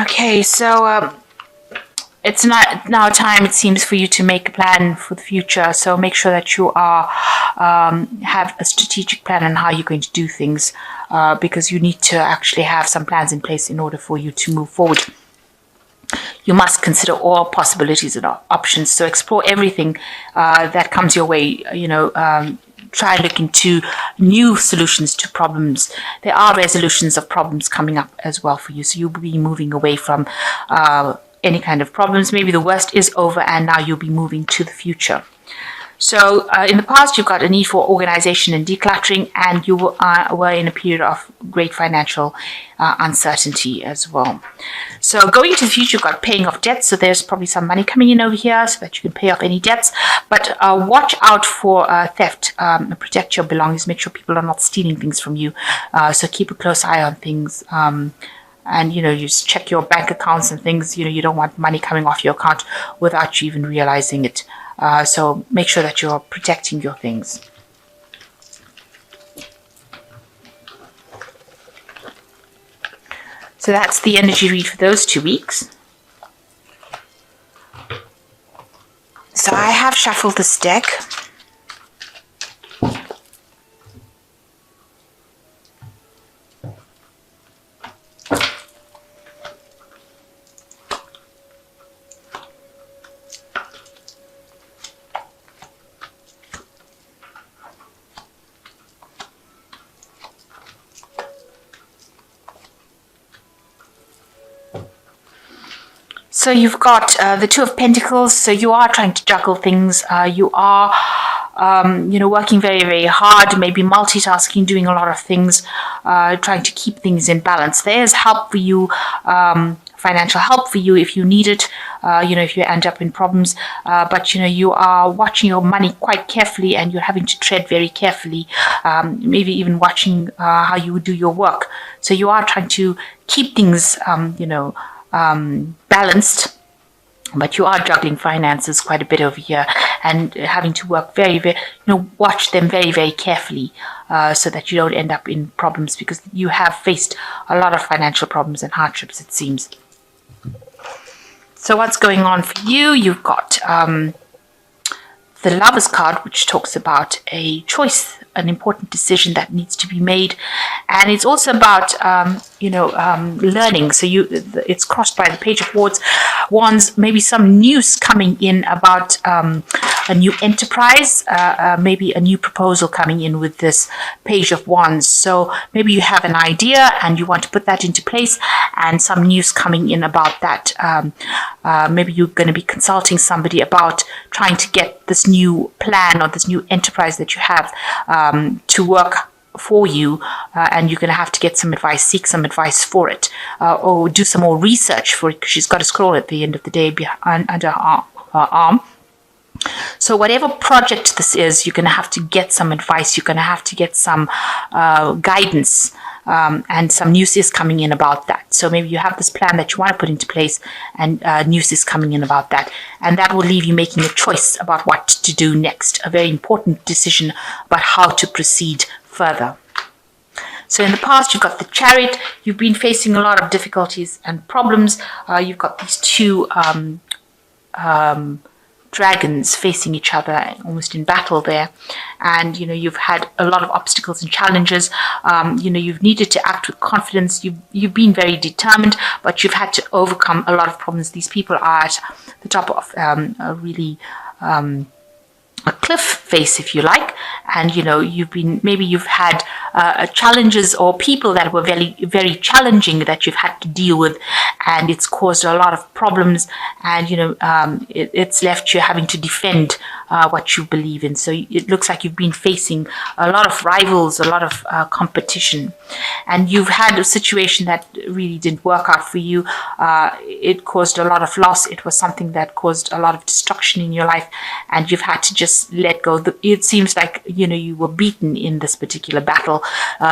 Okay, so it's not now time, it seems, for you to make a plan for the future. So make sure that you are have a strategic plan on how you're going to do things, because you need to actually have some plans in place in order for you to move forward. You must consider all possibilities and options. So explore everything that comes your way. Try and look into new solutions to problems. There are resolutions of problems coming up as well for you. So you'll be moving away from any kind of problems. Maybe the worst is over and now you'll be moving to the future. So in the past, you've got a need for organization and decluttering, and you were in a period of great financial uncertainty as well. So going into the future, you've got paying off debts. So there's probably some money coming in over here so that you can pay off any debts. But watch out for theft. Protect your belongings. Make sure people are not stealing things from you. So keep a close eye on things. And you just check your bank accounts and things. You don't want money coming off your account without you even realizing it. So make sure that you're protecting your things. So that's the energy read for those 2 weeks. So I have shuffled this deck. So you've got the Two of Pentacles. So you are trying to juggle things. You are, working very, very hard, maybe multitasking, doing a lot of things, trying to keep things in balance. There's help for you, financial help for you if you need it, if you end up in problems. But, you are watching your money quite carefully and you're having to tread very carefully, maybe even watching how you do your work. So you are trying to keep things, balanced, but you are juggling finances quite a bit over here and having to work very, very, watch them very, very carefully so that you don't end up in problems, because you have faced a lot of financial problems and hardships, it seems. So what's going on for you? You've got the Lovers card, which talks about a choice, an important decision that needs to be made, and it's also about learning. So it's crossed by the Page of Wands. Maybe some news coming in about a new enterprise, maybe a new proposal coming in with this Page of Wands. So maybe you have an idea and you want to put that into place, and some news coming in about that. Maybe you're going to be consulting somebody about trying to get this new plan or this new enterprise that you have to work for you, and you're going to have to get some advice, seek some advice for it, or do some more research for it, because she's got a scroll at the end of the day under her arm. So whatever project this is, you're going to have to get some advice. You're going to have to get some guidance, and some news is coming in about that. So maybe you have this plan that you want to put into place, and news is coming in about that. And that will leave you making a choice about what to do next, a very important decision about how to proceed further. So in the past, you've got the Chariot. You've been facing a lot of difficulties and problems. You've got these two dragons facing each other, almost in battle there, and you've had a lot of obstacles and challenges. You've needed to act with confidence. You've been very determined, but you've had to overcome a lot of problems. These people are at the top of a really a cliff face, if you like, and you've had challenges or people that were very, very challenging that you've had to deal with, and it's caused a lot of problems, and it's left you having to defend what you believe in. So it looks like you've been facing a lot of rivals, a lot of competition, and you've had a situation that really didn't work out for you. It caused a lot of loss. It was something that caused a lot of destruction in your life, and you've had to just let go. It seems like you were beaten in this particular battle.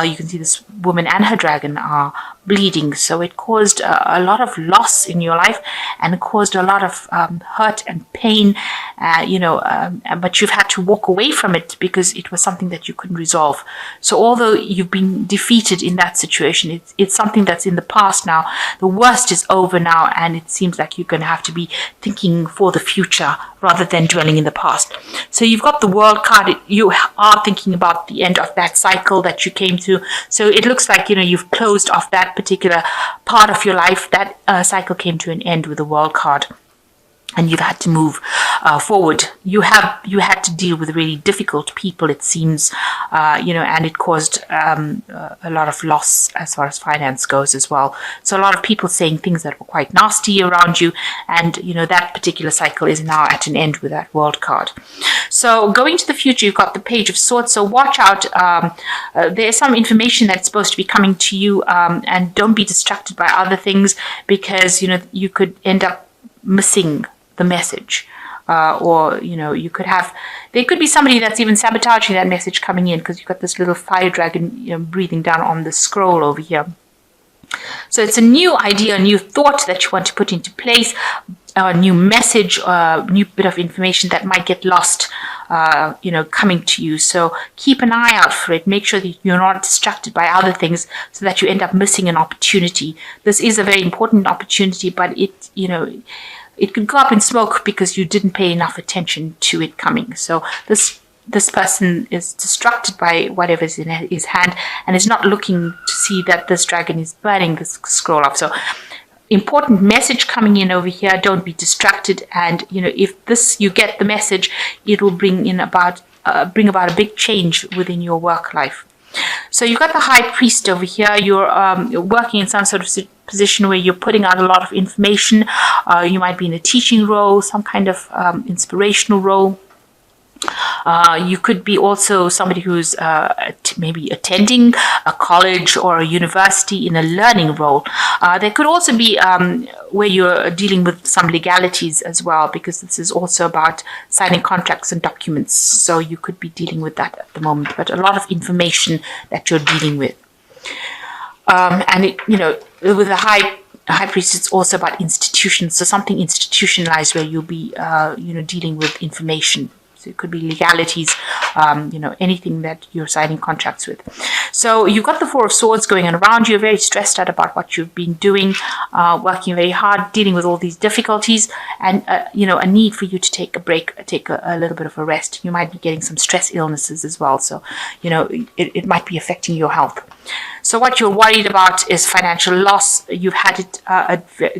You can see this woman and her dragon are bleeding. So it caused a lot of loss in your life, and it caused a lot of hurt and pain, but you've had to walk away from it because it was something that you couldn't resolve. So although you've been defeated in that situation, it's something that's in the past now. The worst is over now, and it seems like you're going to have to be thinking for the future rather than dwelling in the past. So you've got the World card. You are thinking about the end of that cycle that you came to. So it looks like, you've closed off that particular part of your life. That cycle came to an end with the World card, and you've had to move forward. You had to deal with really difficult people, it seems, and it caused a lot of loss as far as finance goes as well. So a lot of people saying things that were quite nasty around you, and that particular cycle is now at an end with that World card. So going to the future, you've got the Page of Swords. So watch out. There's some information that's supposed to be coming to you, and don't be distracted by other things, because you could end up missing the message, or there could be somebody that's even sabotaging that message coming in, because you've got this little fire dragon breathing down on the scroll over here. So it's a new idea, a new thought that you want to put into place, a new message, a new bit of information that might get lost, coming to you. So keep an eye out for it. Make sure that you're not distracted by other things so that you end up missing an opportunity. This is a very important opportunity, but it could go up in smoke because you didn't pay enough attention to it coming. So this person is distracted by whatever's in his hand and is not looking to see that this dragon is burning this scroll up. So important message coming in over here. Don't be distracted. And if you get the message, it will bring about a big change within your work life. So you've got the High Priest over here. You're working in some sort of position where you're putting out a lot of information. You might be in a teaching role, some kind of inspirational role. You could be also somebody who's maybe attending a college or a university in a learning role. There could also be where you're dealing with some legalities as well, because this is also about signing contracts and documents. So you could be dealing with that at the moment, but a lot of information that you're dealing with. With the High Priest, it's also about institutions. So something institutionalized where you'll be, dealing with information. So it could be legalities, anything that you're signing contracts with. So you've got the Four of Swords going on around you. You're very stressed out about what you've been doing, working very hard, dealing with all these difficulties, and, a need for you to take a break, take a little bit of a rest. You might be getting some stress illnesses as well. So, it might be affecting your health. So what you're worried about is financial loss. You've had it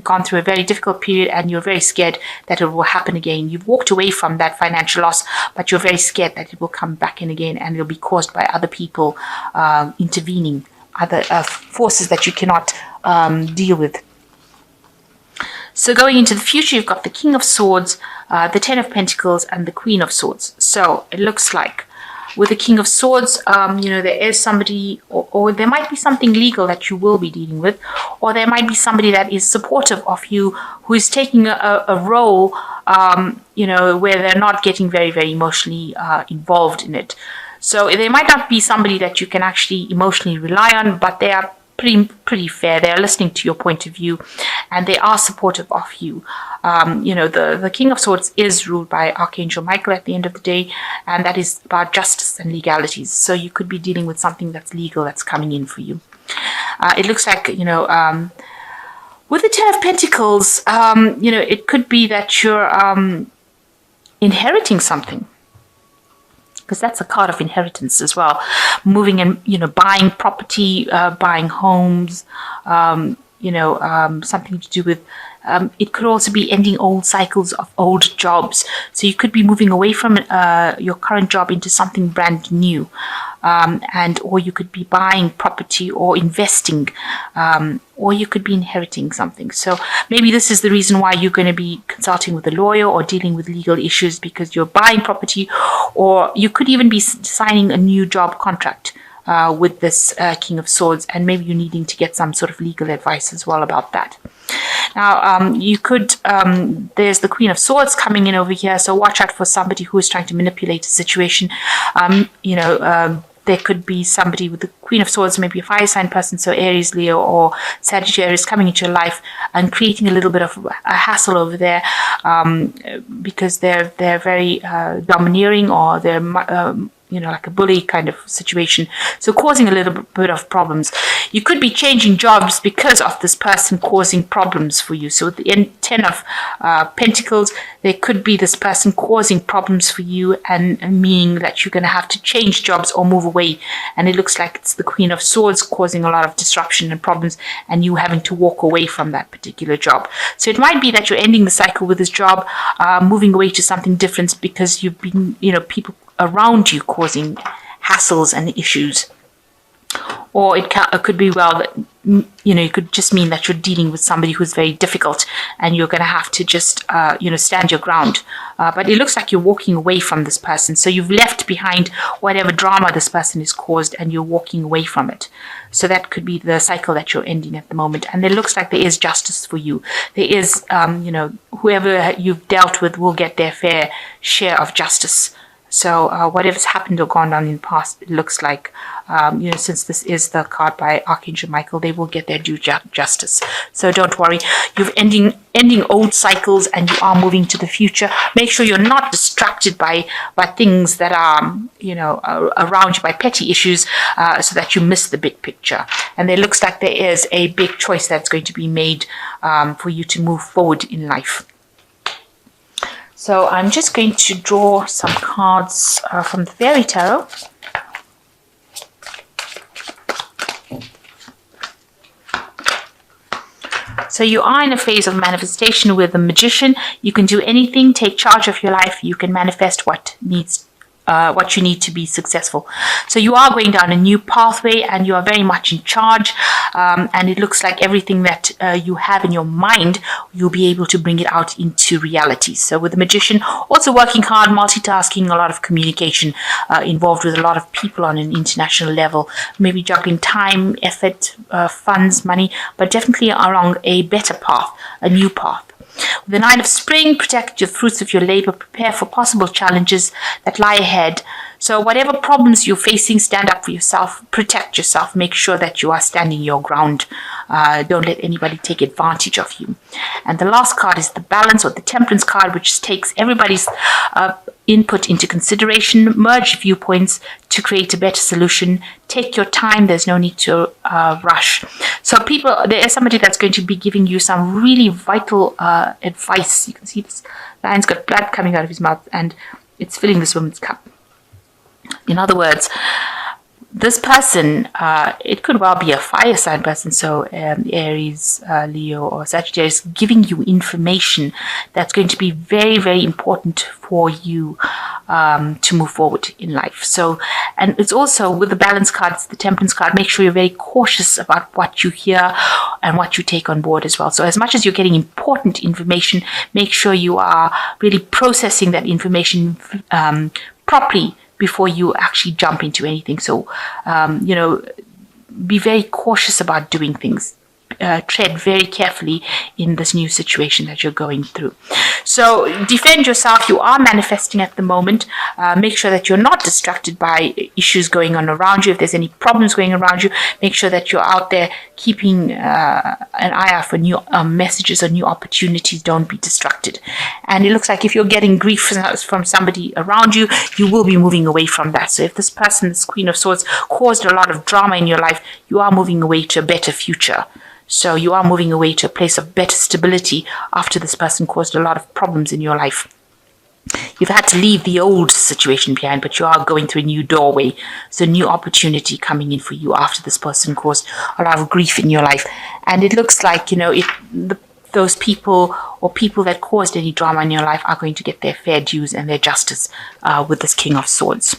gone through a very difficult period, and you're very scared that it will happen again. You've walked away from that financial loss, but you're very scared that it will come back in again, and it'll be caused by other people intervening, other forces that you cannot deal with. So going into the future, you've got the King of Swords, the Ten of Pentacles, and the Queen of Swords. So it looks like with the King of Swords, there is somebody, or there might be something legal that you will be dealing with, or there might be somebody that is supportive of you, who is taking a role, where they're not getting very, very emotionally involved in it. So they might not be somebody that you can actually emotionally rely on, but they are pretty fair. They're listening to your point of view, and they are supportive of you. The King of Swords is ruled by Archangel Michael at the end of the day, and that is about justice and legalities. So you could be dealing with something that's legal that's coming in for you. It looks like, with the Ten of Pentacles, it could be that you're inheriting something, because that's a card of inheritance as well. Moving and, buying property, buying homes, something to do with, it could also be ending old cycles of old jobs. So you could be moving away from your current job into something brand new. Or you could be buying property or investing, or you could be inheriting something. So maybe this is the reason why you're going to be consulting with a lawyer or dealing with legal issues, because you're buying property, or you could even be signing a new job contract with this King of Swords, and maybe you're needing to get some sort of legal advice as well about that. Now, you could, there's the Queen of Swords coming in over here, so watch out for somebody who is trying to manipulate a situation, there could be somebody with the Queen of Swords, maybe a fire sign person, so Aries, Leo, or Sagittarius, coming into your life and creating a little bit of a hassle over there, because they're very domineering, or they're like a bully kind of situation. So causing a little bit of problems. You could be changing jobs because of this person causing problems for you. So with the 10 of Pentacles, there could be this person causing problems for you, and meaning that you're going to have to change jobs or move away. And it looks like it's the Queen of Swords causing a lot of disruption and problems, and you having to walk away from that particular job. So it might be that you're ending the cycle with this job, moving away to something different because you've been, people around you causing hassles and issues. Or it could be that it could just mean that you're dealing with somebody who's very difficult, and you're going to have to just stand your ground. But it looks like you're walking away from this person, so you've left behind whatever drama this person has caused, and you're walking away from it. So that could be the cycle that you're ending at the moment. And it looks like there is justice for you. There is whoever you've dealt with will get their fair share of justice. So whatever's happened or gone on in the past, it looks like, since this is the card by Archangel Michael, they will get their due justice. So don't worry. You're ending old cycles, and you are moving to the future. Make sure you're not distracted by things that are, around you, by petty issues, so that you miss the big picture. And it looks like there is a big choice that's going to be made for you to move forward in life. So I'm just going to draw some cards from the Fairy Tarot. So you are in a phase of manifestation with the Magician. You can do anything, take charge of your life. You can manifest what you need to be successful. So you are going down a new pathway, and you are very much in charge. And it looks like everything that you have in your mind, you'll be able to bring it out into reality. So with the Magician, also working hard, multitasking, a lot of communication involved with a lot of people on an international level, maybe juggling time, effort, funds, money, but definitely along a better path, a new path. With the Nine of Spring, protect your fruits of your labor, prepare for possible challenges that lie ahead. So whatever problems you're facing, stand up for yourself, protect yourself, make sure that you are standing your ground. Don't let anybody take advantage of you. And the last card is the Balance, or the Temperance card, which takes everybody's input into consideration, merge viewpoints to create a better solution. Take your time. There's no need to rush. So there is somebody that's going to be giving you some really vital advice. You can see this lion's got blood coming out of his mouth, and it's filling this woman's cup. In other words, this person, it could well be a fire sign person, so Aries, Leo, or Sagittarius, giving you information that's going to be very, very important for you to move forward in life. So, and it's also with the Balance card, it's the Temperance card, make sure you're very cautious about what you hear and what you take on board as well. So as much as you're getting important information, make sure you are really processing that information properly before you actually jump into anything. So, be very cautious about doing things. Tread very carefully in this new situation that you're going through. So defend yourself. You are manifesting at the moment. Make sure that you're not distracted by issues going on around you. If there's any problems going around you, make sure that you're out there keeping an eye out for new messages or new opportunities. Don't be distracted. And it looks like if you're getting grief from somebody around you, you will be moving away from that. So if this person, this Queen of Swords, caused a lot of drama in your life, you are moving away to a better future. So you are moving away to a place of better stability after this person caused a lot of problems in your life. You've had to leave the old situation behind, but you are going through a new doorway. So a new opportunity coming in for you after this person caused a lot of grief in your life. And it looks like, those people or people that caused any drama in your life are going to get their fair dues and their justice with this King of Swords.